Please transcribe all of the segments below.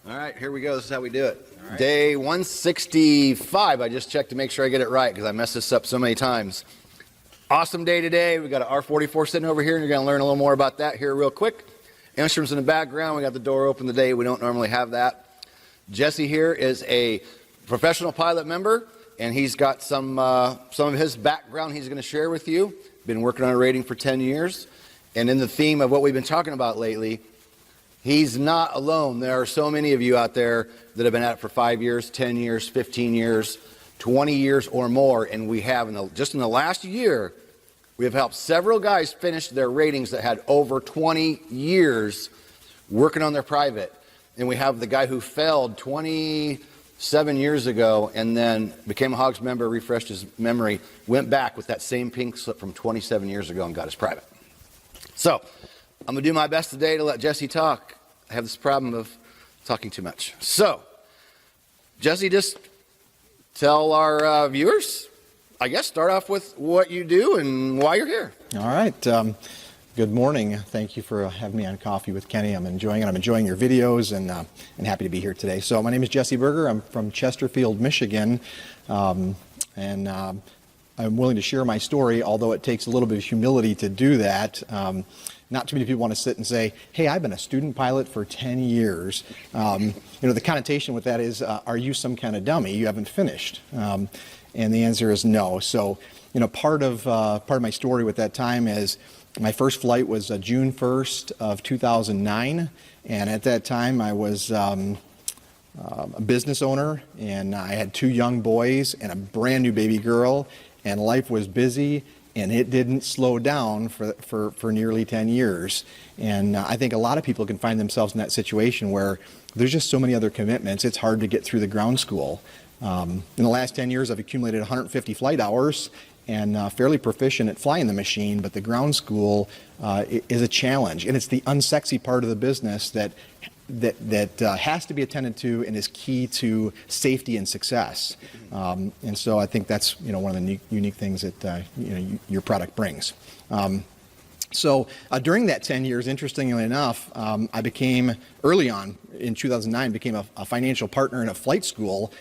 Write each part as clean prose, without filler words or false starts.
All right, here we go. This is how we do it. Right. Day 165. I just checked to make sure I get it right because I messed this up so many times. Awesome day today. We got an R44 sitting over here, and you're going to learn a little more about that here real quick. Instruments in the background. We got the door open today. We don't normally have that. Jesse here is a professional pilot member, and he's got some of his background he's going to share with you. Been working on a rating for 10 years. And in the theme of what we've been talking about lately, he's not alone. There are so many of you out there that have been at it for 5 years, 10 years, 15 years, 20 years or more. And we have, just in the last year, we have helped several guys finish their ratings that had over 20 years working on their private. And we have the guy who failed 27 years ago and then became a HOGS member, refreshed his memory, went back with that same pink slip from 27 years ago and got his private. So, I'm going to do my best today to let Jesse talk. I have this problem of talking too much. So, Jesse, just tell our viewers, I guess, start off with what you do and why you're here. All right. Good morning. Thank you for having me on Coffee with Kenny. I'm enjoying it. I'm enjoying your videos and happy to be here today. So, my name is Jesse Berger. I'm from Chesterfield, Michigan. I'm willing to share my story, although it takes a little bit of humility to do that. Not too many people want to sit and say, hey, I've been a student pilot for 10 years. The connotation with that is, are you some kind of dummy? You haven't finished. And the answer is no. So, part of my story with that time is my first flight was June 1st of 2009. And at that time, I was a business owner, and I had 2 young boys and a brand new baby girl, and life was busy, and it didn't slow down for nearly 10 years. And I think a lot of people can find themselves in that situation where there's just so many other commitments, it's hard to get through the ground school. In the last 10 years, I've accumulated 150 flight hours and fairly proficient at flying the machine, but the ground school is a challenge, and it's the unsexy part of the business that has to be attended to and is key to safety and success. And so I think that's one of the unique things that your product brings. So during that 10 years, interestingly enough, I became, early on in 2009, became a financial partner in a flight school,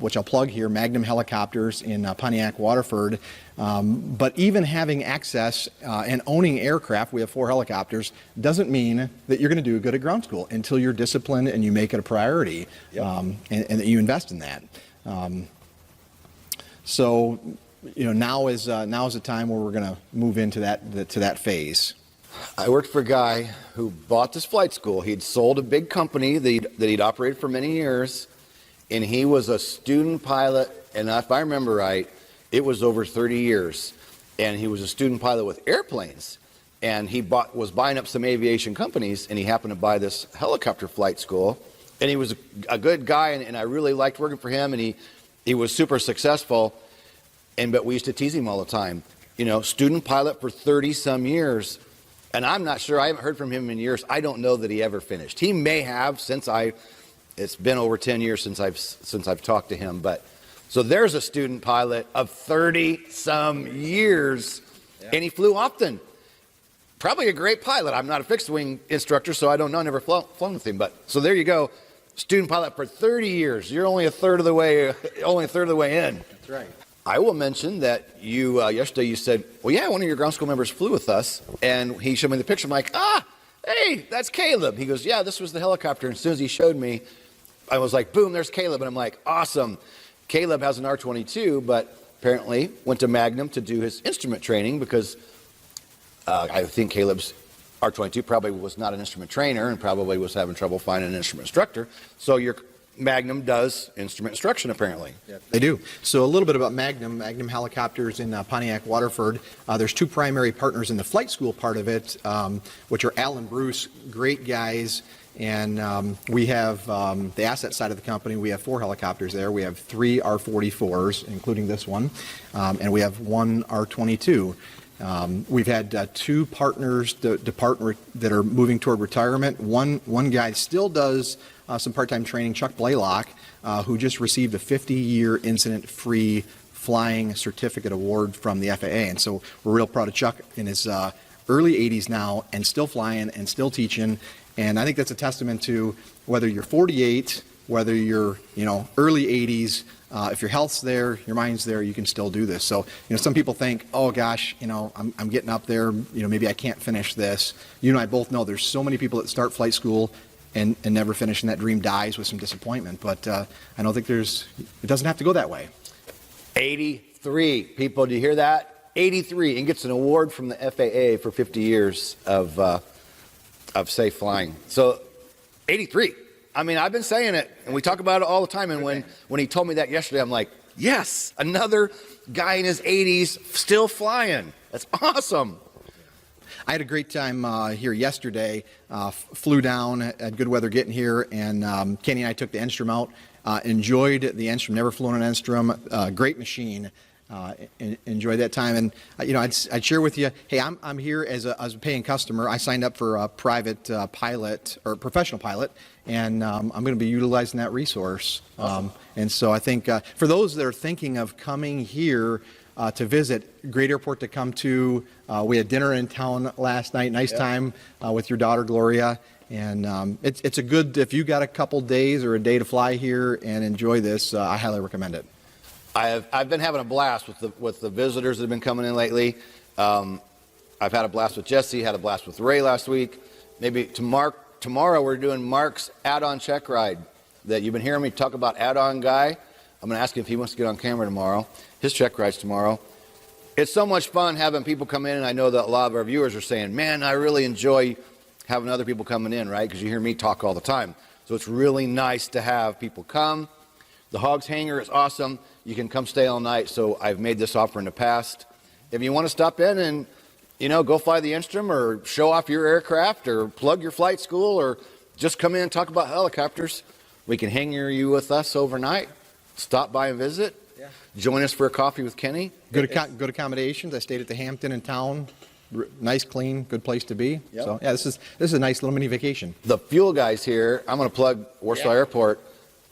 which I'll plug here, Magnum Helicopters in Pontiac, Waterford. But even having access and owning aircraft, we have 4 helicopters, doesn't mean that you're going to do good at ground school until you're disciplined and you make it a priority. Yep. And that you invest in that. Now is the time where we're going to move into that phase. I worked for a guy who bought this flight school. He'd sold a big company that he'd operated for many years, and he was a student pilot, and if I remember right, it was over 30 years, and he was a student pilot with airplanes, and he was buying up some aviation companies, and he happened to buy this helicopter flight school, and he was a good guy, and I really liked working for him, and he was super successful. But we used to tease him all the time. Student pilot for 30-some years. And I'm not sure, I haven't heard from him in years. I don't know that he ever finished. He may have it's been over 10 years since I've talked to him. But so there's a student pilot of 30-some years, and he flew often. Probably a great pilot. I'm not a fixed wing instructor, so I don't know, I never flown with him. But so there you go. Student pilot for 30 years. You're only a third of the way in. That's right. I will mention that you, yesterday you said, well, yeah, one of your ground school members flew with us, and he showed me the picture. I'm like, hey, that's Caleb. He goes, yeah, this was the helicopter. And as soon as he showed me, I was like, boom, there's Caleb. And I'm like, awesome. Caleb has an R22, but apparently went to Magnum to do his instrument training because I think Caleb's R22 probably was not an instrument trainer and probably was having trouble finding an instrument instructor. So your Magnum does instrument instruction, apparently. Yeah, they do. So a little bit about Magnum Helicopters in Pontiac, Waterford. There's 2 primary partners in the flight school part of it, which are Al and Bruce, great guys. And we have the asset side of the company. We have 4 helicopters there. We have 3 R44s, including this one, and we have 1 R22. We've had 2 partners that are moving toward retirement. One guy still does some part-time training, Chuck Blaylock, who just received a 50-year incident-free flying certificate award from the FAA. And so we're real proud of Chuck in his early 80s now and still flying and still teaching. And I think that's a testament to whether you're 48, whether you're, early 80s, if your health's there, your mind's there, you can still do this. So, some people think, oh gosh, I'm getting up there, maybe I can't finish this. You and I both know there's so many people that start flight school and never finish, and that dream dies with some disappointment. But I don't think it doesn't have to go that way. 83 people, do you hear that? 83, and gets an award from the FAA for 50 years of safe flying. So 83. I mean, I've been saying it, and we talk about it all the time. And when he told me that yesterday, I'm like, yes, another guy in his 80s still flying. That's awesome. I had a great time here yesterday. Flew down, had good weather getting here, and Kenny and I took the Enstrom out. Enjoyed the Enstrom. Never flown an Enstrom. Great machine. Enjoyed that time, and I'd share with you. Hey, I'm here as a paying customer. I signed up for a private pilot or professional pilot, and I'm going to be utilizing that resource. Awesome. And so I think for those that are thinking of coming here to visit, great airport to come to. We had dinner in town last night. Nice time with your daughter Gloria. And it's a good, if you got a couple days or a day to fly here and enjoy this, I highly recommend it. I've been having a blast with the visitors that have been coming in lately. I've had a blast with Jesse, had a blast with Ray last week. Maybe tomorrow we're doing Mark's add-on check ride that you've been hearing me talk about. Add-on guy. I'm going to ask him if he wants to get on camera tomorrow. His check ride's tomorrow. It's so much fun having people come in, and I know that a lot of our viewers are saying, man, I really enjoy having other people coming in, right? Because you hear me talk all the time. So it's really nice to have people come. The Hogs hangar is awesome. You can come stay all night. So I've made this offer in the past. If you want to stop in and, go fly the Enstrom or show off your aircraft or plug your flight school or just come in and talk about helicopters, we can hangar you with us overnight. Stop by and visit. Yeah. Join us for a coffee with Kenny. Good accommodations. I stayed at the Hampton in town. Nice, clean, good place to be. Yep. So yeah, this is a nice little mini vacation. The fuel guys here, I'm going to plug Warsaw Airport.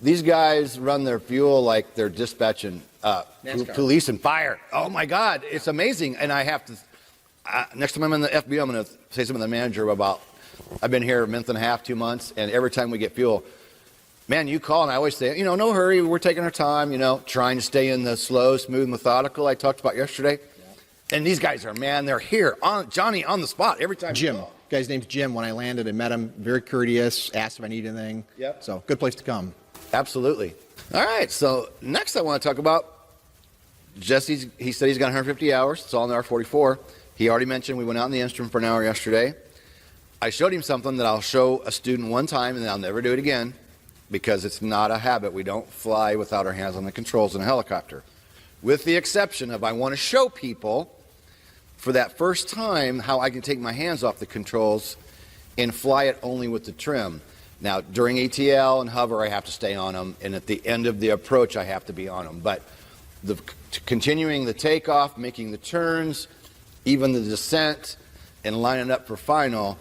These guys run their fuel like they're dispatching police and fire. Oh my God, it's amazing. And I have to, next time I'm in the FB, I'm going to say something to the manager about, I've been here a month and a half, 2 months, and every time we get fuel, man, you call, and I always say, no hurry, we're taking our time, trying to stay in the slow, smooth, methodical I talked about yesterday. Yeah. And these guys are, man, they're here, Johnny on the spot every time. Jim, guy's name's Jim. When I landed and met him, very courteous, asked if I need anything. Yep. So good place to come. Absolutely. All right, so next I want to talk about Jesse. He said he's got 150 hours. It's all in the R44. He already mentioned we went out in the Enstrom for an hour yesterday. I showed him something that I'll show a student one time and then I'll never do it again because it's not a habit. We don't fly without our hands on the controls in a helicopter. With the exception of I want to show people for that first time how I can take my hands off the controls and fly it only with the trim. Now, during ATL and hover, I have to stay on them, and at the end of the approach, I have to be on them. But continuing the takeoff, making the turns, even the descent, and lining up for final,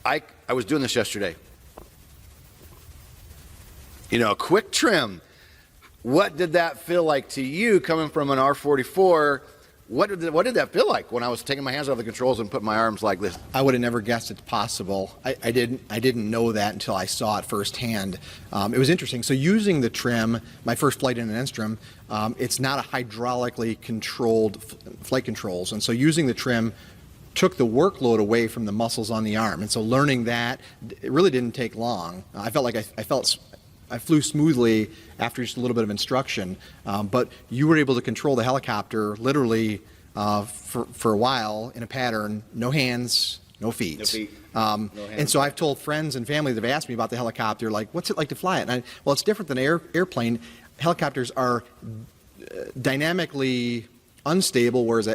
I was doing this yesterday. A quick trim. What did that feel like to you coming from an R44? What did that feel like when I was taking my hands off the controls and putting my arms like this? I would have never guessed it's possible. I didn't know that until I saw it firsthand. It was interesting. So using the trim, my first flight in an Enstrom, it's not a hydraulically controlled flight controls, and so using the trim took the workload away from the muscles on the arm. And so learning that, it really didn't take long. I felt like I flew smoothly after just a little bit of instruction, but you were able to control the helicopter literally for a while in a pattern, no hands, no feet. No feet. No hands. And so I've told friends and family that have asked me about the helicopter, like, what's it like to fly it? And well, it's different than an airplane. Helicopters are dynamically unstable, whereas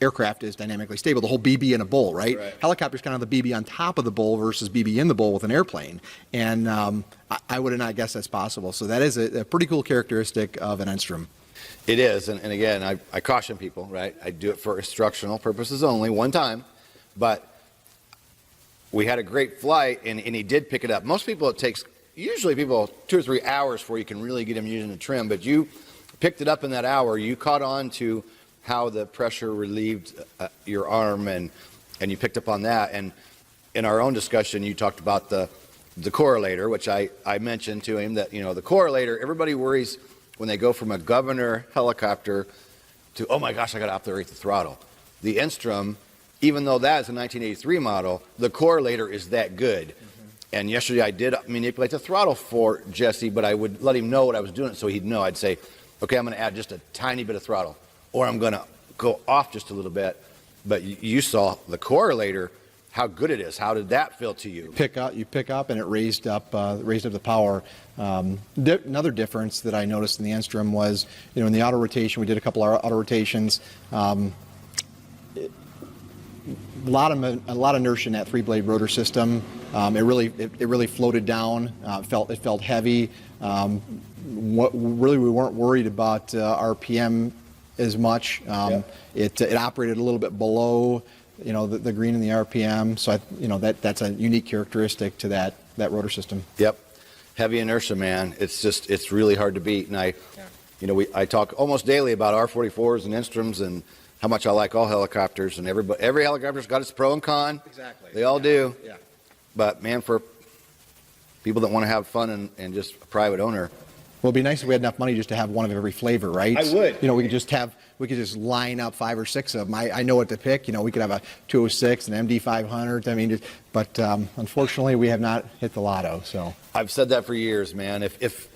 aircraft is dynamically stable, the whole BB in a bowl, right? Helicopter's kind of the BB on top of the bowl versus BB in the bowl with an airplane. And I would have not guessed that's possible. So that is a pretty cool characteristic of an Enstrom. It is. And again, I caution people, right? I do it for instructional purposes only, one time. But we had a great flight, and he did pick it up. Most people, usually people 2 or 3 hours before you can really get them using the trim. But you picked it up in that hour. You caught on to how the pressure relieved your arm, and you picked up on that, and in our own discussion, you talked about the correlator, which I mentioned to him that, the correlator, everybody worries when they go from a Governor helicopter to, oh my gosh, I got to operate the throttle. The Instrom, even though that is a 1983 model, the correlator is that good. And yesterday I did manipulate the throttle for Jesse, but I would let him know what I was doing so he'd know. I'd say, okay, I'm going to add just a tiny bit of throttle, or I'm going to go off just a little bit. But you saw the correlator, how good it is. How did that feel to you? You pick up, and it raised up the power. Another difference that I noticed in the Instrom was, in the auto rotation, we did a couple of auto rotations. A lot of inertia in that three-blade rotor system. It really floated down. It felt heavy. We weren't worried about RPM as much. It operated a little bit below, the green and the RPM. So that's a unique characteristic to that rotor system. Yep, heavy inertia, man. It's really hard to beat. And I talk almost daily about R44s and Instroms and how much I like all helicopters, and every helicopter's got its pro and con. Exactly. They all do. Yeah. But man, for people that want to have fun and just a private owner. Well, it'd be nice if we had enough money just to have one of every flavor, right? I would. We could just line up 5 or 6 of them. I know what to pick. We could have a 206, an MD 500. But unfortunately, we have not hit the lotto. So I've said that for years, man. If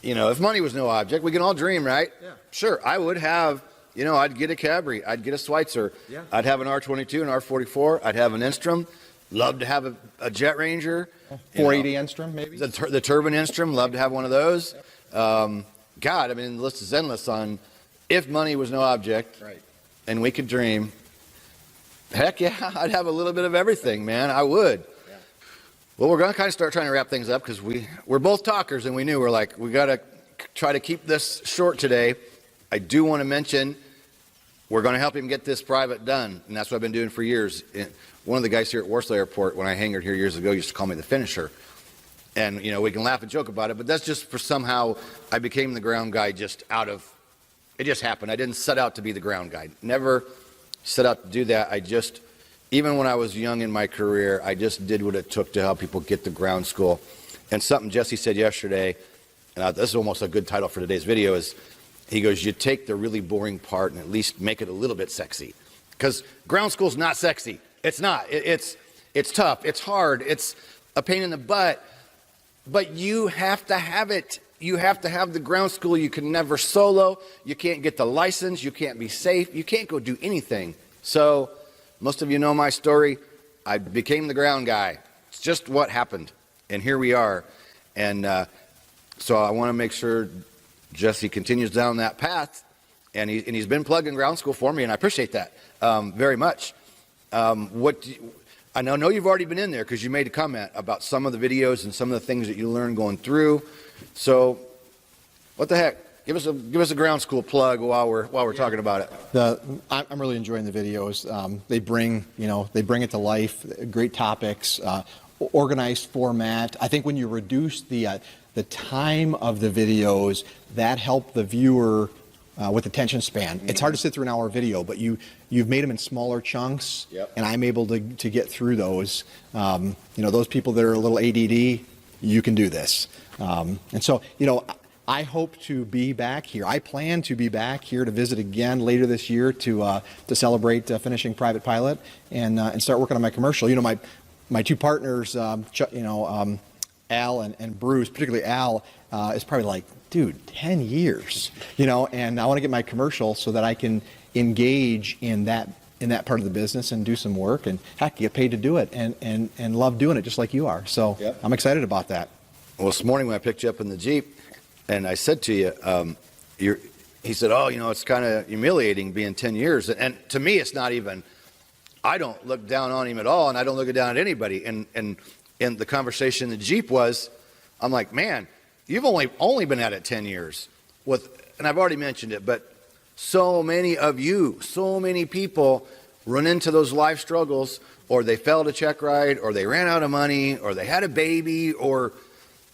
money was no object, we can all dream, right? Yeah. Sure, I would have. I'd get a Cabri, I'd get a Schweitzer, Yeah. I'd have an R22, an R44, I'd have an Instrom, love to have a Jet Ranger. 480 Instrom, maybe? The turbine Instrom, love to have one of those. God, the list is endless on if money was no object, Right. and we could dream. Heck yeah, I'd have a little bit of everything, man. I would. Yeah. Well, we're going to kind of start trying to wrap things up because we're both talkers, and we knew we got to try to keep this short today. I do want to mention we're going to help him get this private done, and that's what I've been doing for years. One of the guys here at Worcester Airport, when I hangared here years ago, used to call me the finisher. And, we can laugh and joke about it, but that's just for somehow I became the ground guy it just happened. I didn't set out to be the ground guy. Never set out to do that. Even when I was young in my career, I just did what it took to help people get to ground school. And something Jesse said yesterday, and this is almost a good title for today's video, is he goes, you take the really boring part and at least make it a little bit sexy. Because ground school's not sexy. It's not. It's tough. It's hard. It's a pain in the butt. But you have to have it. You have to have the ground school. You can never solo. You can't get the license. You can't be safe. You can't go do anything. So most of you know my story. I became the ground guy. It's just what happened. And here we are. And so I want to make sure Jesse continues down that path, and he's been plugging ground school for me, and I appreciate that very much. I know you've already been in there because you made a comment about some of the videos and some of the things that you learned going through. So, what the heck? Give us a ground school plug while we're talking about it. I'm really enjoying the videos. They bring it to life. Great topics, organized format. I think when you reduce the time of the videos, that helped the viewer with attention span. It's hard to sit through an hour video, but you've made them in smaller chunks, Yep. and I'm able to get through those. Those people that are a little ADD, you can do this. And so, I hope to be back here. I plan to be back here to visit again later this year to celebrate finishing Private Pilot and start working on my commercial. My two partners, Al and Bruce, particularly Al, is probably like, dude, 10 years, and I want to get my commercial so that I can engage in that part of the business and do some work and heck, get paid to do it and love doing it just like you are. So Yep. I'm excited about that. Well, this morning when I picked you up in the Jeep, and I said to you, he said, oh, it's kind of humiliating being 10 years. And to me, it's not even, I don't look down on him at all, and I don't look down at anybody. And the conversation in the Jeep was, I'm like, man, you've only been at it 10 years. And I've already mentioned it, but so many people run into those life struggles, or they failed a check ride, or they ran out of money, or they had a baby, or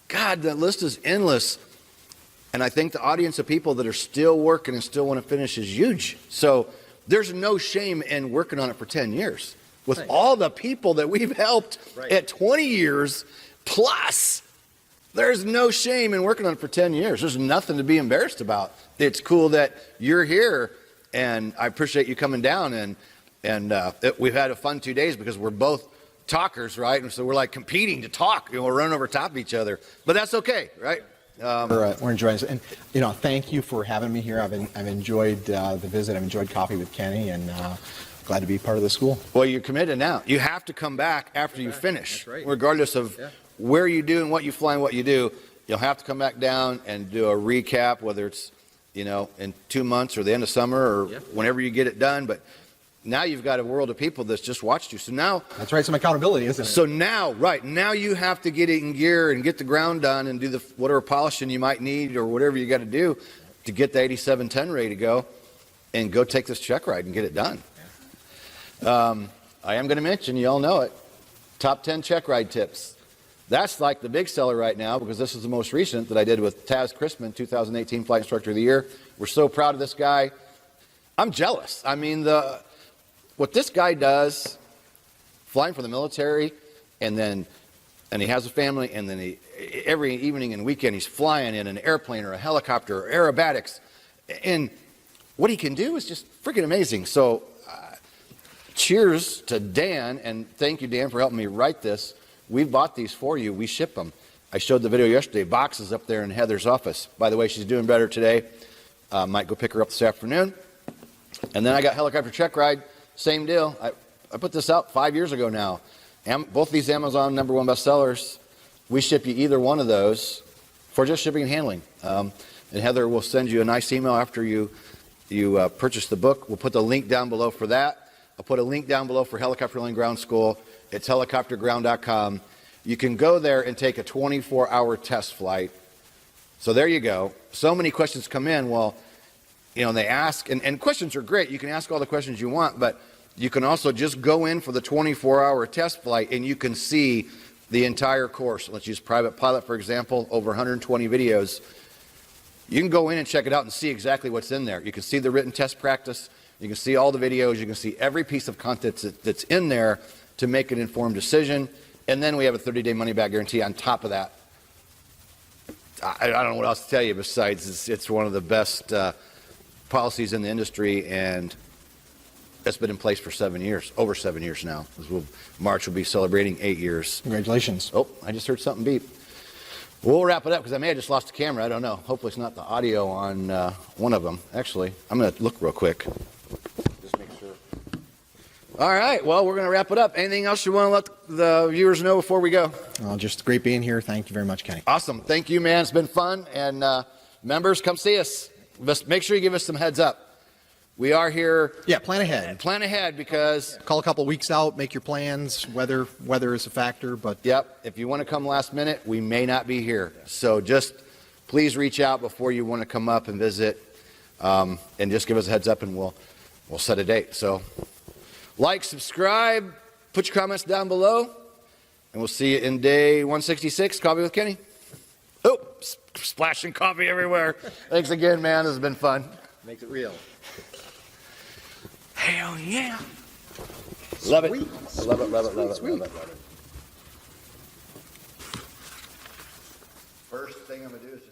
God, the list is endless. And I think the audience of people that are still working and still want to finish is huge. So there's no shame in working on it for 10 years. with Right. all the people that we've helped Right. at 20 years plus. There's no shame in working on it for 10 years. There's nothing to be embarrassed about. It's cool that you're here, and I appreciate you coming down. We've had a fun 2 days because we're both talkers, right? And so we're like competing to talk. We're running over top of each other, but that's okay, right? We're enjoying this. And, thank you for having me here. I've enjoyed the visit. I've enjoyed coffee with Kenny, and glad to be part of the school. Well, you're committed now. You have to come back after you finish, That's right. regardless of where you do and what you fly and what you do. You'll have to come back down and do a recap, whether it's, in 2 months or the end of summer or whenever you get it done. But now you've got a world of people that's just watched you. So now, That's right. Some accountability, isn't it? so now, right now you have to get it in gear and get the ground done and do the whatever polishing you might need or whatever you got to do to get the 8710 ready to go and go take this check ride and get it done. I am going to mention, you all know it, top 10 check ride tips. That's like the big seller right now because this is the most recent that I did with Taz Chrisman, 2018 Flight Instructor of the Year. We're so proud of this guy. I'm jealous. I mean, what this guy does, flying for the military, and he has a family, and then every evening and weekend he's flying in an airplane or a helicopter or aerobatics, and what he can do is just freaking amazing. So cheers to Dan, and thank you, Dan, for helping me write this. We bought these for you. We ship them. I showed the video yesterday. Boxes up there in Heather's office. By the way, she's doing better today. Might go pick her up this afternoon. And then I got helicopter check ride. Same deal. I put this out 5 years ago now. Both these Amazon #1 bestsellers. We ship you either one of those for just shipping and handling. And Heather will send you a nice email after you purchase the book. We'll put the link down below for that. I'll put a link down below for Helicopter Landing Ground School. It's helicopterground.com. You can go there and take a 24-hour test flight. So there you go. So many questions come in. Well, they ask, and questions are great. You can ask all the questions you want, but you can also just go in for the 24-hour test flight, and you can see the entire course. Let's use Private Pilot, for example, over 120 videos. You can go in and check it out and see exactly what's in there. You can see the written test practice. You can see all the videos. You can see every piece of content that's in there to make an informed decision. And then we have a 30-day money-back guarantee on top of that. I don't know what else to tell you besides it's one of the best policies in the industry, and it's been in place for 7 years, over 7 years now. March will be celebrating 8 years. Congratulations. Oh, I just heard something beep. We'll wrap it up because I may have just lost the camera. I don't know. Hopefully it's not the audio on one of them. Actually, I'm going to look real quick. Just make sure. All right. Well, we're going to wrap it up. Anything else you want to let the viewers know before we go? Just great being here. Thank you very much, Kenny. Awesome. Thank you, man. It's been fun. And members, come see us. Just make sure you give us some heads up. We are here. Yeah, plan ahead. Plan ahead because. Call a couple weeks out, make your plans. Weather is a factor, but. Yep. If you want to come last minute, we may not be here. So just please reach out before you want to come up and visit, and just give us a heads up, and we'll set a date. So like, subscribe, put your comments down below, and we'll see you in day 166, Coffee with Kenny. Oh, splashing coffee everywhere. Thanks again, man. This has been fun. Makes it real. Hell yeah. Love it. Sweet. I love it, love it, love it, Sweet. love it, love it. First thing I'm going to do is just